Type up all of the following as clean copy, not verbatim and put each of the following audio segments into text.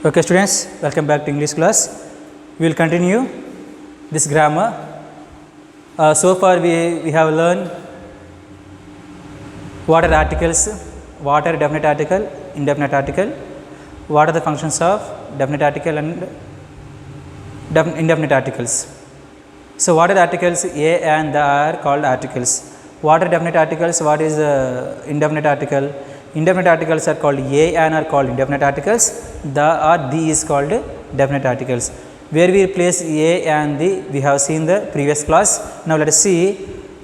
Okay students, welcome back to English class. We will continue this grammar. So far we have learned what are articles, what are definite article, indefinite article, what are the functions of definite article and indefinite articles. So what are articles? A and the are called articles. What are definite articles? What is indefinite article? Indefinite articles are called a and are called indefinite articles. The or the is called definite articles. Where we place a and the, we have seen the previous class. Now let us see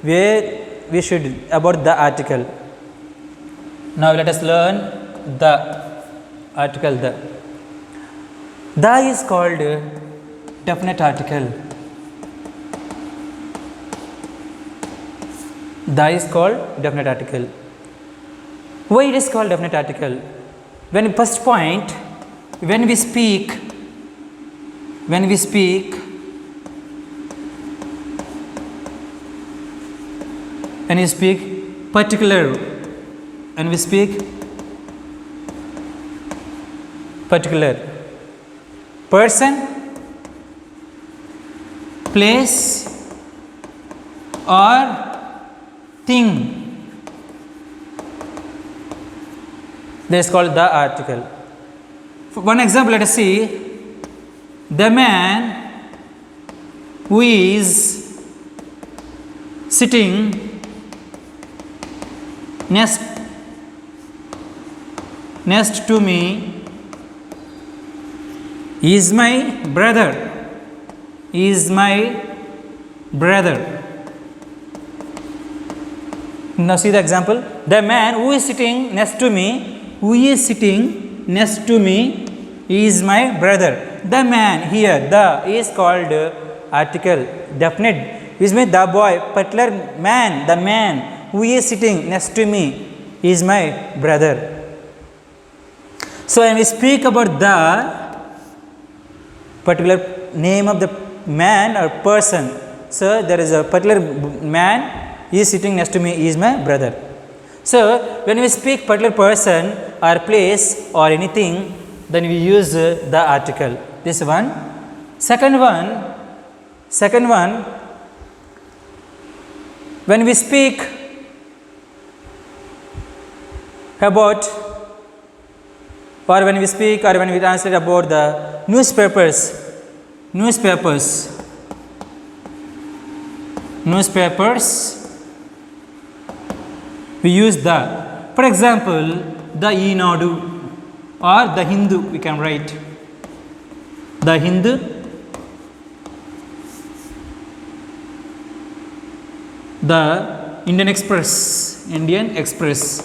where we should about the article. Now let us learn the article the. The is called definite article. The is called definite article. Why it is called definite article? When first point, when we speak particular, when we speak particular person, place or thing, that is called the article. For one example, let us see the man who is sitting next to me is my brother. Now see the example. The man who is sitting next to me is my brother. The man, here the is called article definite, which means the boy, particular man, the man who is sitting next to me is my brother. So when we speak about the particular name of the man or person, so there is a particular man is sitting next to me is my brother. So when we speak particular person or place or anything, then we use the article. This one. Second one, when we speak about or when we speak or when we translate about the newspapers, we use the. For example, the Eenadu or the Hindu, we can write the Hindu, the Indian Express, the Indian Express.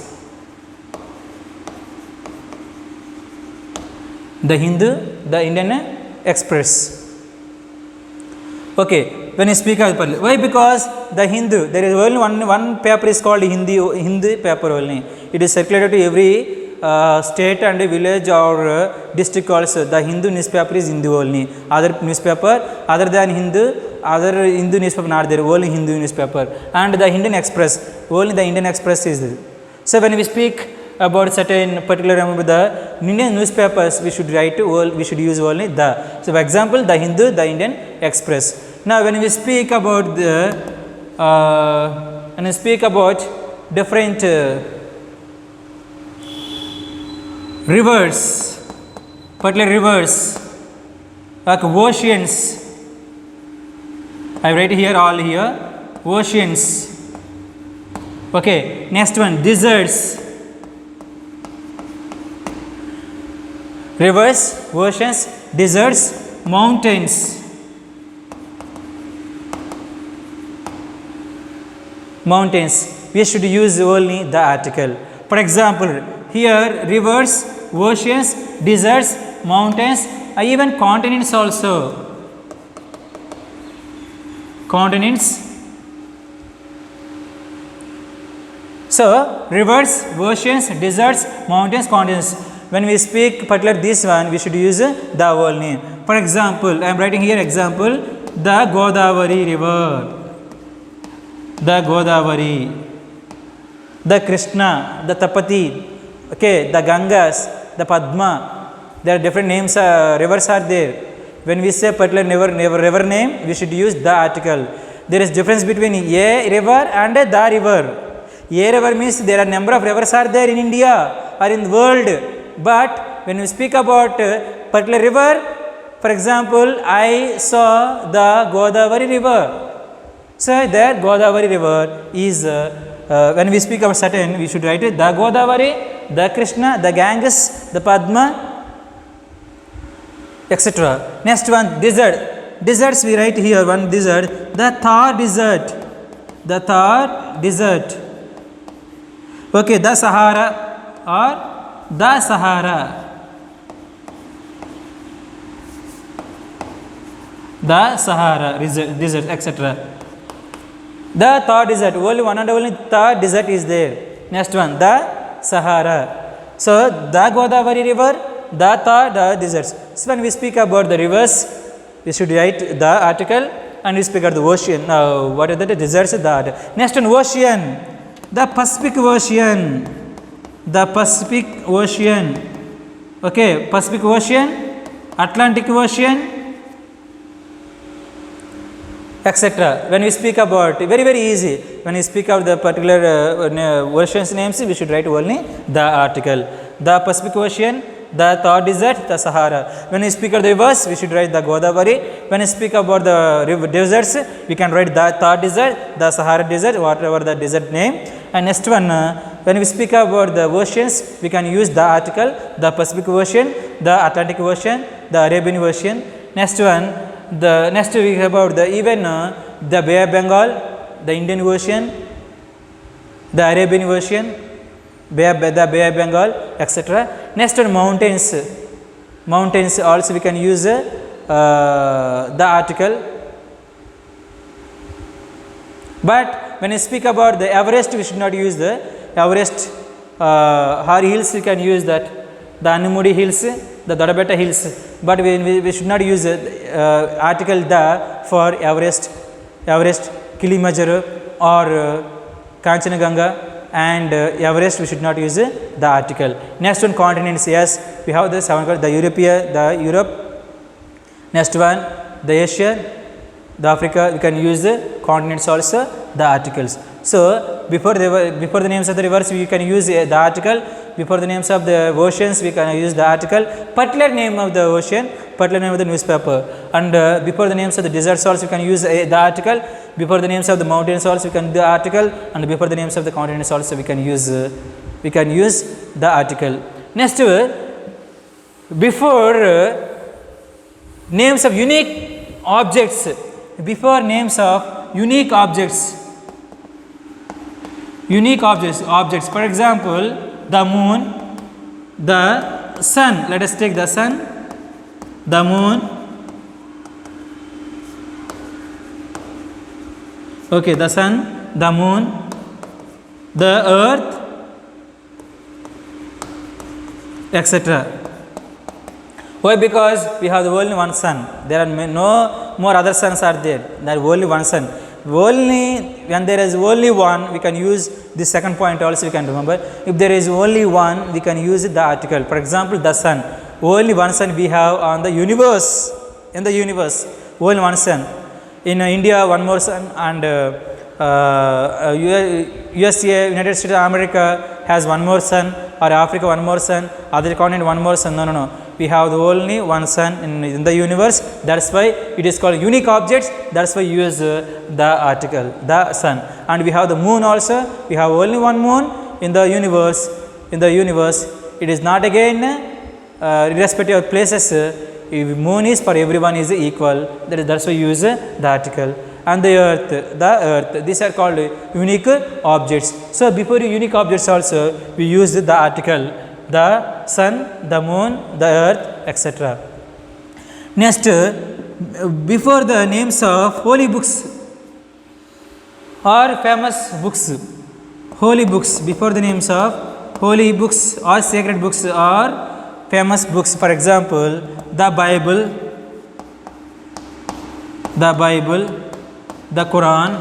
Okay, when you speak of why? Because the Hindu, there is only one paper is called Hindu paper only. It is circulated to every state and village or district also. The Hindu newspaper is Hindu only. Other newspaper other than Hindu newspaper not there, only Hindu newspaper. And the Indian Express, only the Indian Express is there. So when we speak about certain particular the Indian newspapers, we should use only the. So for example, the Hindu, the Indian Express. Now when we speak about different rivers, particular rivers like oceans, I write here all here oceans. Okay, next one, deserts, rivers, oceans, deserts, mountains. We should use only the article. For example, here rivers, oceans, deserts, mountains, even continents also. So rivers, oceans, deserts, mountains, continents. When we speak particular this one, we should use the only. For example, I am writing here example, the Godavari river. The Godavari, the Krishna, the Tapati, okay, the Gangas, the Padma, There are different names, rivers are there. When we say particular river name, we should use the article. There is difference between a river and the river. A river means there are number of rivers are there in India or in the world. But when we speak about particular river, for example, I saw the Godavari river. So there Godavari river is, when we speak about certain, we should write it the Godavari, the Krishna, the Ganges, the Padma, etc. Next one, desert. Deserts we write here one desert, the Thar desert, the Thar desert. Okay, the Sahara or the Sahara. The Sahara desert, etc. The Thar desert, only one and only Thar desert is there. Next one, the Sahara. So, the Godavari river, the Thar, the deserts. So, when we speak about the rivers, we should write the article, and we speak about the ocean. Now, what are the deserts? The next one, ocean. The Pacific Ocean. The Pacific Ocean. Okay, Pacific Ocean, Atlantic Ocean, etc. When we speak about, very easy, when we speak of the particular oceans names, we should write only the article. The Pacific Ocean, the Thar desert, the Sahara. When we speak of the rivers, we should write the Godavari. When we speak about the river deserts, we can write the Thar desert, the Sahara desert, whatever the desert name. And next one, when we speak about the oceans, we can use the article, the Pacific Ocean, the Atlantic Ocean, the Arabian Ocean. Next one, the next we have about the even the Bay of Bengal, the Indian Ocean, the Arabian Ocean, the Bay of Bengal, etc. Next one, mountains. Mountains also we can use the article. But when we speak about the Everest, we should not use the Everest. Har hills we can use that, the Anumudi hills, the Dadabetta hills, but we should not use article the for Everest, Kilimanjaro or Kanchenjunga and Everest, we should not use the article. Next one, continents. Yes, we have the seven, the Europe. Next one, the Asia, the Africa, we can use the continents also, the articles. So, before the names of the rivers, we can use the article. Before the names of the oceans, we can use the article. Particular name of the ocean, particular name of the newspaper. And before the names of the deserts also, we can use the article. Before the names of the mountains also, we can use the article. And before the names of the continents also, we can use the article. Next, before names of unique objects, before names of unique objects, for example, the moon, the sun. Let us take the sun, the moon, okay, the sun, the moon, the earth, etc. Why? Because we have only one sun. There are no more other suns are there. There is only one sun. Only when there is only one, we can use the second point also, we can remember. If there is only one, we can use the article. For example, the sun. Only one sun we have on the universe. In the universe, only one sun. In India, one more sun, and USA, United States of America has one more sun, or Africa one more sun, other continent one more sun. No. We have only one sun in the universe. That's why it is called unique objects. That's why you use the article, the sun. And we have the moon also. We have only one moon in the universe. It is not again irrespective of places. If moon is for everyone is equal. That's why you use the article. And the earth, these are called unique objects. So before unique objects also, we use the article, the sun, the moon, the earth, etc. Next, before the names of holy books or famous books, holy books, before the names of holy books or sacred books or famous books, for example, the Bible, the Quran,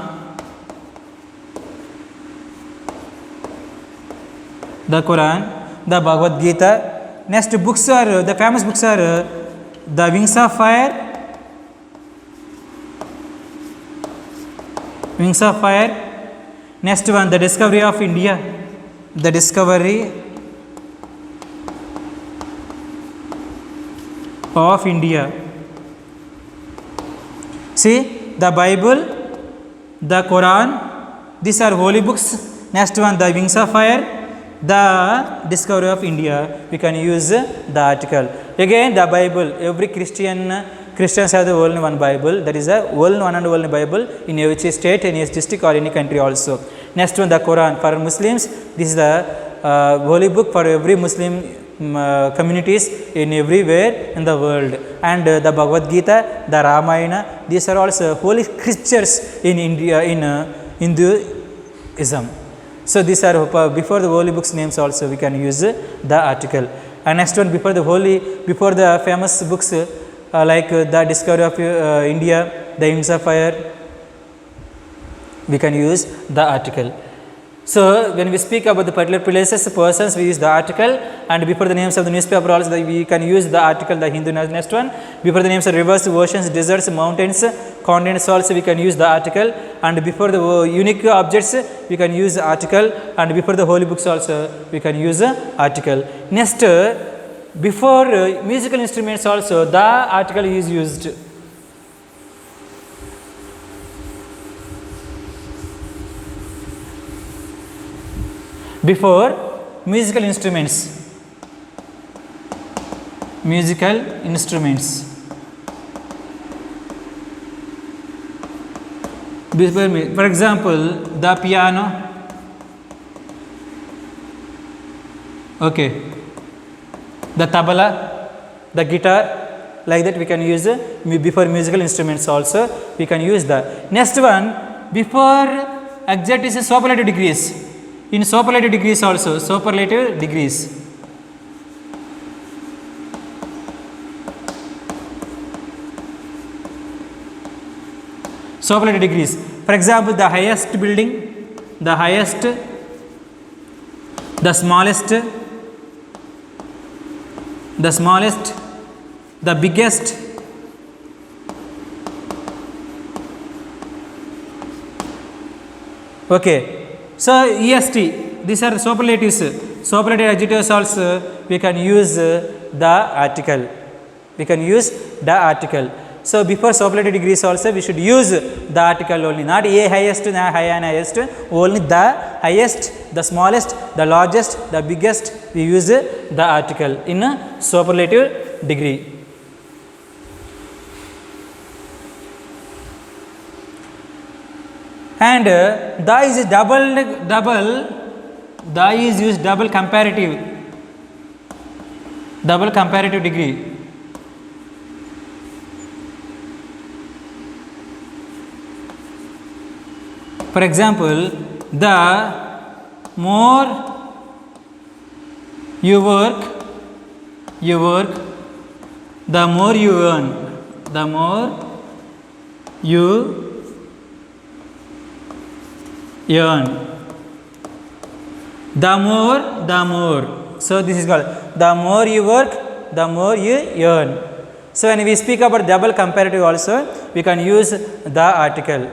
the Bhagavad Gita. next books are the famous books are The Wings of Fire, Wings of Fire. Next one, The Discovery of India, The Discovery of India. See, the Bible, the Quran, these are holy books. Next one, The Wings of Fire, The Discovery of India. We can use the article. Again, the Bible, every Christians have the only one Bible. That is a only one and only Bible in each state, in each district or any country also. Next one, the Quran. For Muslims, this is the holy book for every Muslim communities in everywhere in the world. And the Bhagavad Gita, the Ramayana, these are also holy scriptures in India, in Hinduism. So these are before the holy books names also we can use the article. And next one, before the famous books like The Discovery of India, The Wings of Fire, we can use the article. So when we speak about the particular places, persons, we use the article, and before the names of the newspaper also we can use the article, the Hindu. Next one, before the names of rivers, oceans, deserts, mountains, continents also we can use the article, and before the unique objects we can use the article, and before the holy books also we can use the article. Next, before musical instruments also the article is used. Before musical instruments, before, for example, the piano, okay, the tabla, the guitar, like that we can use before musical instruments also we can use the. Next one, before exact is superlative degrees. In superlative degrees also, superlative degrees. Superlative degrees. For example, the highest building, the highest, the smallest, the biggest, okay. So EST, these are superlatives. Superlative adjectives also we can use the article. We can use the article. So before superlative degrees also we should use the article only, not a highest, high and highest, only the highest, the smallest, the largest, the biggest, we use the article in a superlative degree. And the is the is used double comparative degree. For example, the more you work, the more you earn. The more you earn, the more. So this is called the more you work, the more you earn. So when we speak about double comparative also, we can use the article.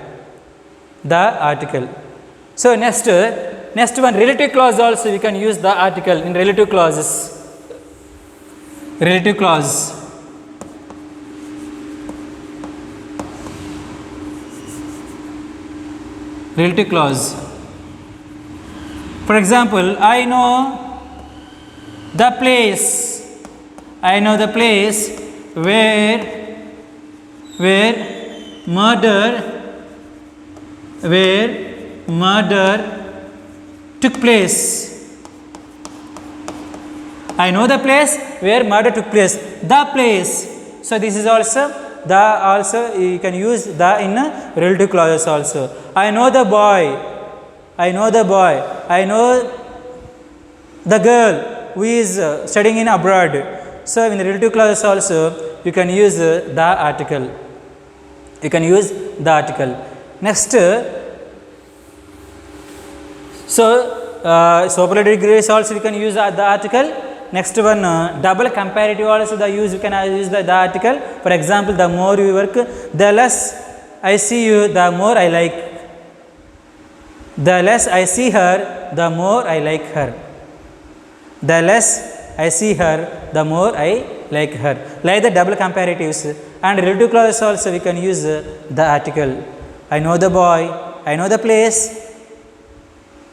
So next one, relative clause also we can use the article in relative clauses. Relative clause. Relative clause. For example, I know the place where murder took place. I know the place where murder took place. The place. So this is also you can use the in relative clauses also. I know the boy. I know the girl who is studying in abroad. So in the relative clauses also you can use the article. Next, so superlative degrees also you can use the article, next one, double comparative also the use, you can use the article. For example, the more you work, the less I see you, the more I like. The less I see her, the more I like her. The less I see her, the more I like her. Like the double comparatives. And relative clause also we can use the article. I know the boy, I know the place,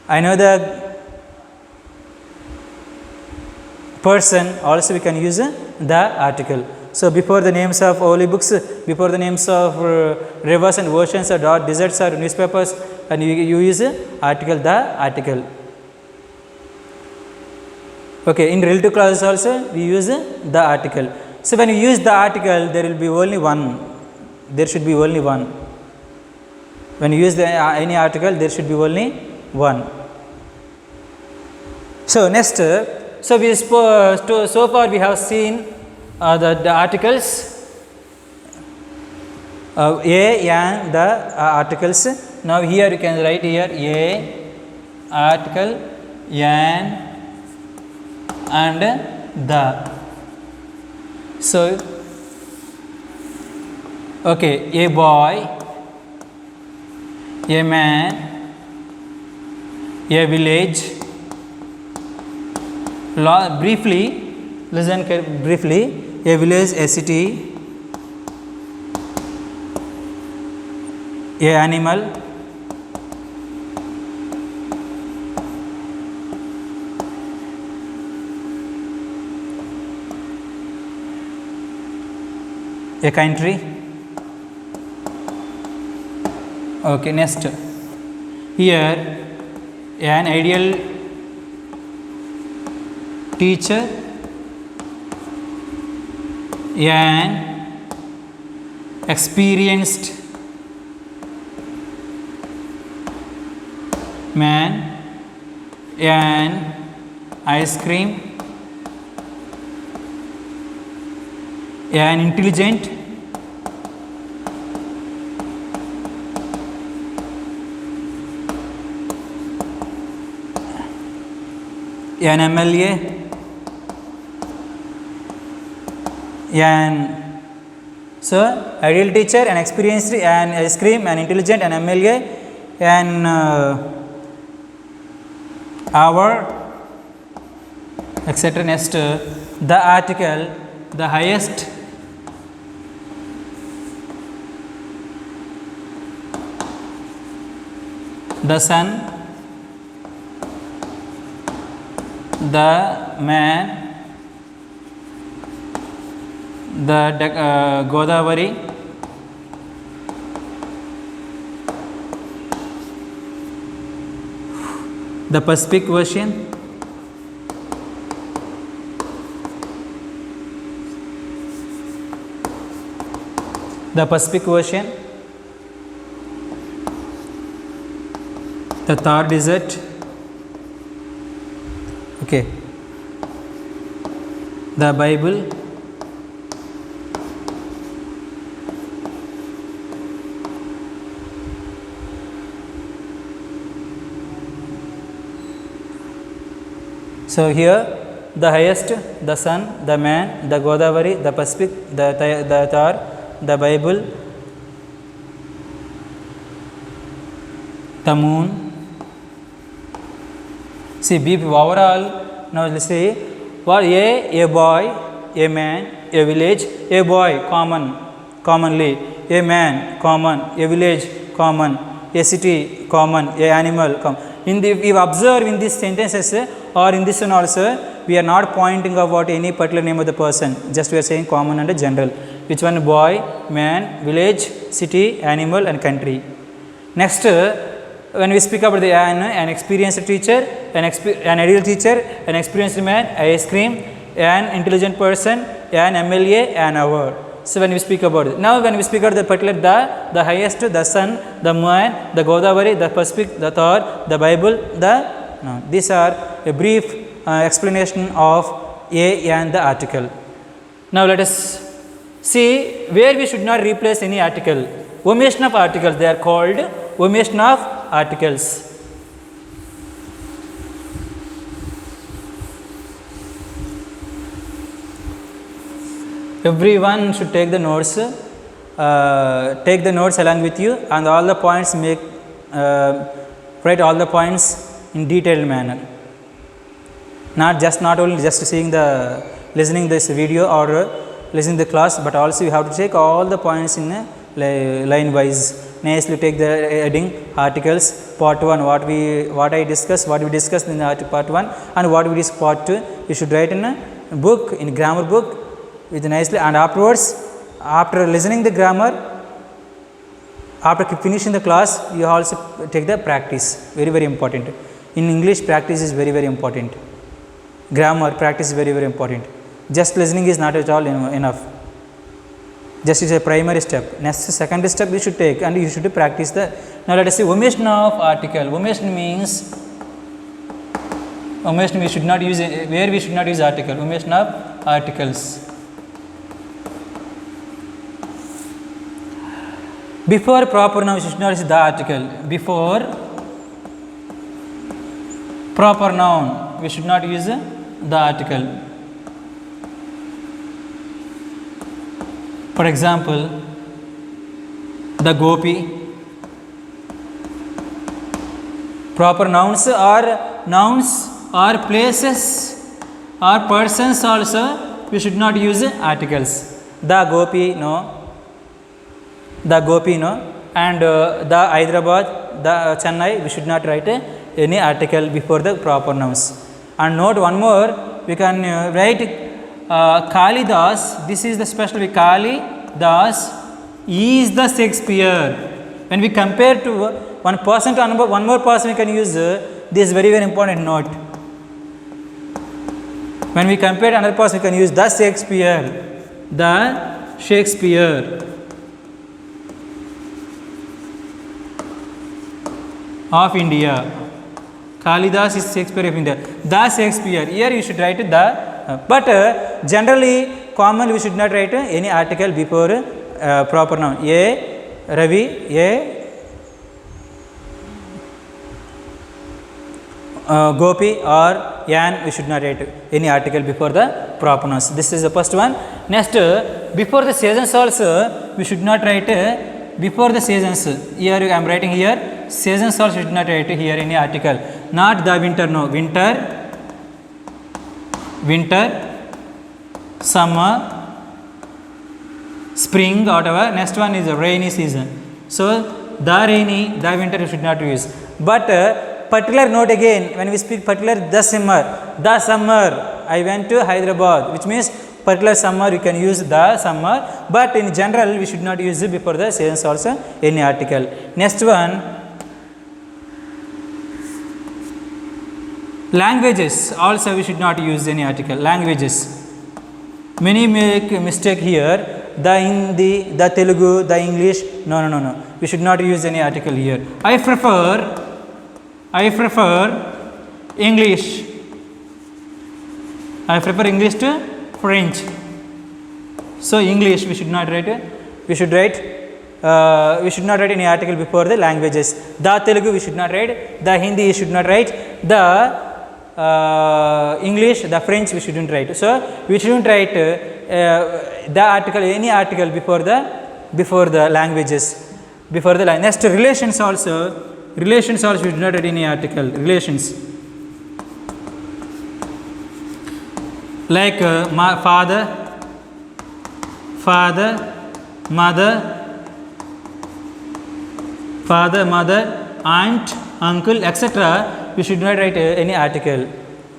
I know the person, also we can use the article. So before the names of holy books, before the names of rivers and oceans or deserts or newspapers, and you use article, the article. Okay, in relative clauses also we use the article. So when you use the article, there will be only one. There should be only one. When you use any article, there should be only one. So next, so we so far we have seen the articles, a and the articles. Now here you can write here a article and the. So okay, a boy, a man, a village. Briefly, listen briefly. A village, a city, a animal, a country. Okay, next here an ideal teacher, an experienced man, an ice cream, an intelligent, an MLA, an so ideal teacher, an experienced, an ice cream, an intelligent, an MLA, an hour, etc. Next, the article, the highest, the sun, the man, the Godavari, the Pacific Ocean, the Pacific Ocean, the Thar Desert, okay, the Bible, so here the highest, the sun, the man, the Godavari, the Pacific, the Thar, the Bible, the moon. See, overall, now let's see what a boy, a man, a village, a boy commonly, a man common, a village common, a city common, a animal common. We observe in these sentences or in this one also, we are not pointing about any particular name of the person, just we are saying common and general. Which one? Boy, man, village, city, animal and country. Next, when we speak about an experienced teacher, an ideal teacher, an experienced man, ice cream, an intelligent person, an MLA, an hour. So when we speak about it. Now when we speak about the particular the highest, the sun, the man, the Godavari, the Pacific, the Thar, the Bible, these are a brief explanation of a and the article. Now let us see where we should not replace any article. Omission of articles, they are called omission of articles. everyone should take the notes, along with you, and all the points write all the points in detailed manner, not only just seeing the listening this video or listening the class, but also you have to take all the points in a line wise. Nicely take the heading articles, part 1 what we discussed in the part 1, and what we discussed part 2 you should write in a book, in grammar book with nicely, and afterwards, after listening the grammar, after finishing the class, you also take the practice. Very important. In English, practice is very important. Grammar practice is very important. Just listening is not at all enough. Just is a primary step. Next, second step you should take, and you should practice the. Now let us see omission of article. Omission means we should not use where we should not use article. Omission of articles. Before proper noun, we should not use the article. Before proper noun, we should not use the article. For example, the gopi. Proper nouns or places or persons also, we should not use articles. The gopi, no. The gopi, no. And the Hyderabad, the Chennai, we should not write any article before the proper nouns. And note one more, we can write Kalidas. This is the special way. Kalidas is the Shakespeare. When we compare to one person to another, one more person, we can use this very important note. When we compare to another person, we can use the Shakespeare. The Shakespeare. Of India. Kalidas is Shakespeare of India. The Shakespeare. Here you should write the. But generally, commonly we should not write any article before proper noun. A Ravi, A Gopi or Yan, we should not write any article before the proper nouns. This is the first one. Next, before the seasons also, we should not write before the seasons. Here I am writing here. Seasons also should not write here any article. Not the winter, no. Winter, summer, spring, whatever. Next one is the rainy season. So the rainy, the winter you should not use. But particular note again, when we speak particular, the summer, I went to Hyderabad, which means particular summer you can use the summer, but in general we should not use it before the seasons also any article. Next one, languages also we should not use any article. Languages, many make mistake here. The Hindi, the Telugu, the English, no, we should not use any article here. I prefer English. I prefer English to French. So English we should not write. We should not write any article before the languages. The Telugu we should not write. The Hindi we should not write. The English, the French we shouldn't write. So we shouldn't write the article, any article before the languages. Next, relations also we should not write any article. Relations, like father, mother, aunt, uncle, etc. We should not write any article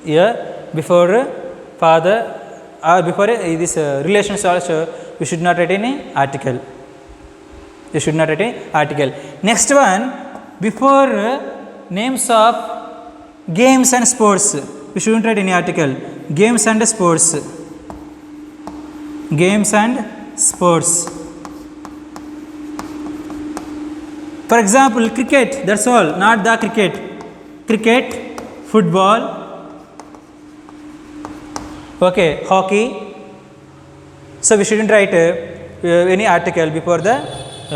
here before father or before this relations also we should not write any article. You should not write any article. Next one, before names of games and sports we shouldn't write any article. Games and sports. For example, cricket, that's all, not the cricket. Cricket, football, okay, hockey. So we shouldn't write any article before the.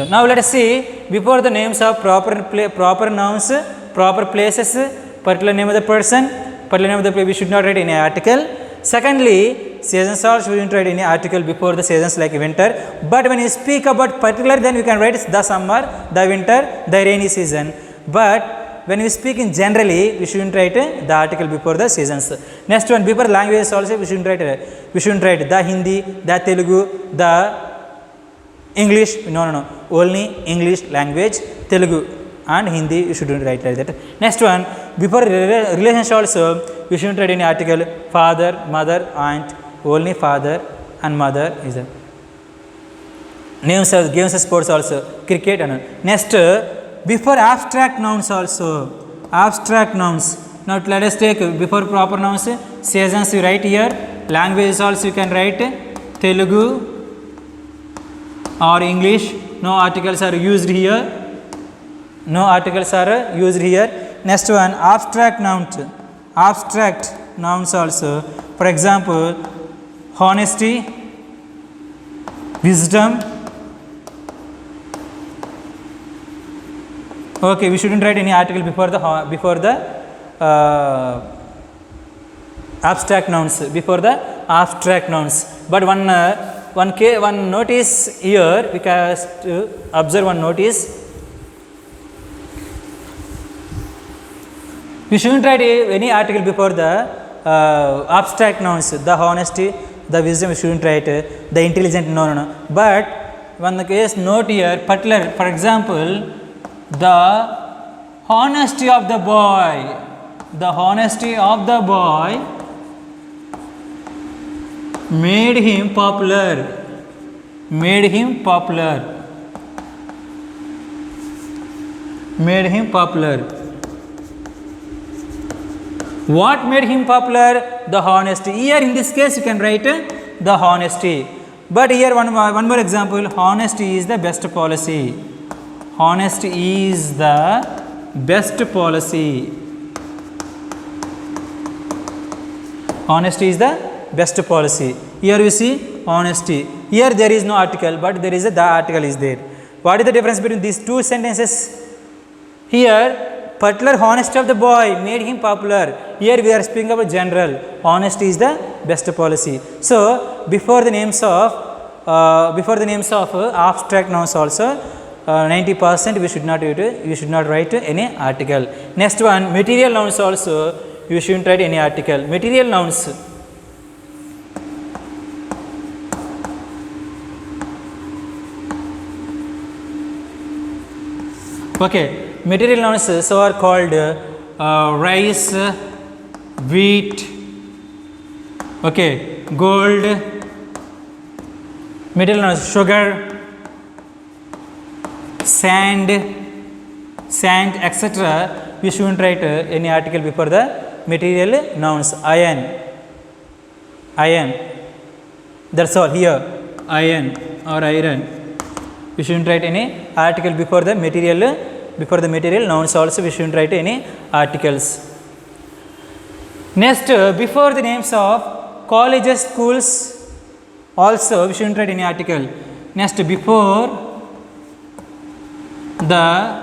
Now let us see before the names of proper nouns, proper places, particular name of the person, particular name of the place, we should not write any article. Secondly, seasons also we shouldn't write any article before the seasons like winter. But when you speak about particular, then we can write the summer, the winter, the rainy season. But when we speak in generally, we shouldn't write the article before the seasons. Next one, before languages also we shouldn't write the Hindi, the Telugu, the English. No, only English language, Telugu and Hindi you shouldn't write like that. Next one, before relationship also we shouldn't write any article, father, mother, aunt. Only father and mother is the names of games of sports also, cricket and all. Next, before abstract nouns also, abstract nouns. Now let us take before proper nouns, seasons you write here, languages also you can write Telugu or English. No articles are used here. No articles are used here. Next one, abstract nouns. Abstract nouns also. For example, honesty, wisdom. Okay, we shouldn't write any article before the abstract nouns. Before the abstract nouns. But one notice here, we can observe one notice. We shouldn't write any article before the abstract nouns. The honesty, the wisdom we shouldn't write. The intelligent, no. But one case note here, particular, for example, the honesty of the boy. The honesty of the boy made him popular. Made him popular. Made him popular. What made him popular? The honesty. Here in this case you can write the honesty. But here one more example. Honesty is the best policy. Honesty is the best policy. Honesty is the best policy. Here you see honesty. Here there is no article, but there is the article is there. What is the difference between these two sentences? Here, particular honesty of the boy made him popular. Here we are speaking about general. Honesty is the best policy. So before the names of abstract nouns also, 90% we should not write any article. Next one, material nouns also you shouldn't write any article. Material nouns. Okay, material nouns so are called rice, wheat, okay, gold. Material nouns, sugar, sand, etc. We shouldn't write any article before the material nouns. Iron, that's all here. Iron or iron. We shouldn't write any article before the material nouns also. We shouldn't write any articles. Next, before the names of colleges, schools also we shouldn't write any article. Next, before the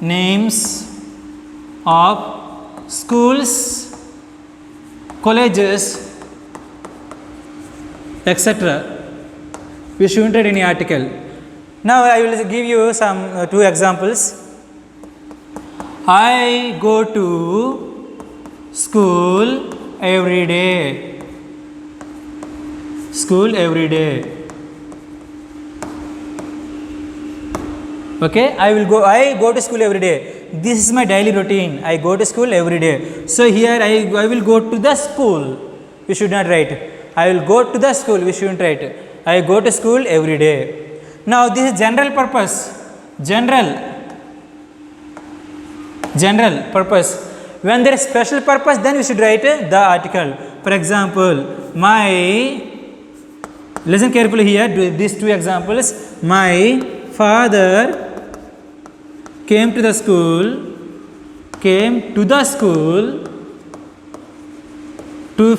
names of schools, colleges, etc. we shouldn't write any article. Now I will give you some two examples. I go to school every day. School every day. Okay, I go to school every day. This is my daily routine. I go to school every day. So here I will go to the school. We should not write. I will go to the school. We shouldn't write. I go to school every day. Now this is general purpose. General purpose. When there is special purpose, then we should write the article. For example, listen carefully here, these two examples. My father came to the school to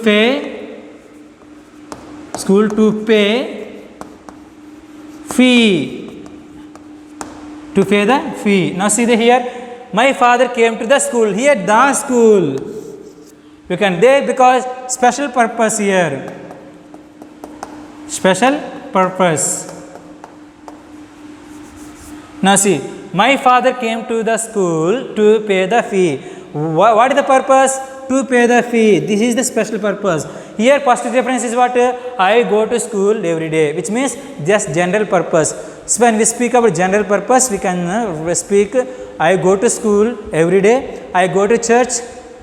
pay fee. To pay the fee. Now see here, my father came to the school. Here the school. You can there because special purpose here. Special purpose. Now see, my father came to the school to pay the fee. What is the purpose? To pay the fee. This is the special purpose. Here first reference is what? I go to school every day, which means just general purpose. So when we speak about general purpose, we can speak I go to school every day, I go to church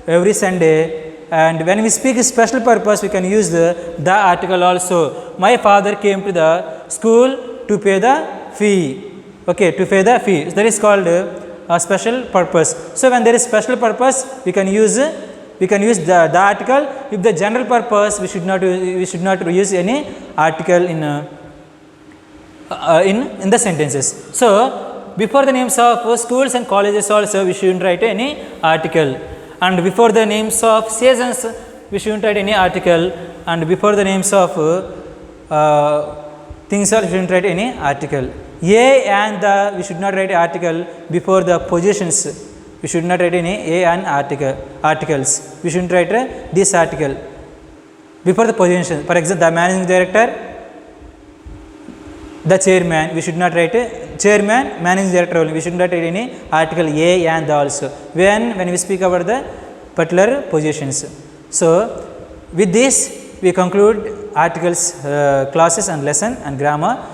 every Sunday. And when we speak special purpose, we can use the article also. My father came to the school to pay the fee. Okay, to pay the fee. That is called a special purpose. So when there is special purpose, we can use the article. If the general purpose, we should not use any article in the sentences. So before the names of schools and colleges also, we shouldn't write any article. And before the names of seasons, we shouldn't write any article. And before the names of things, we shouldn't write any article. A and the, we should not write article before the positions. We should not write any A and articles. We shouldn't write this article before the position. For example, the managing director, the chairman, we should not write chairman, managing director only. We should not write any article A and the also when we speak about the particular positions. So with this we conclude articles classes and lesson and grammar.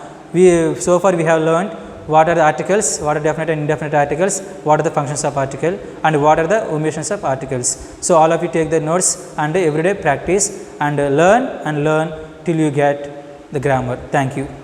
So far we have learned what are the articles, what are definite and indefinite articles, what are the functions of article, and what are the omissions of articles. So all of you take the notes and everyday practice and learn till you get the grammar. Thank you.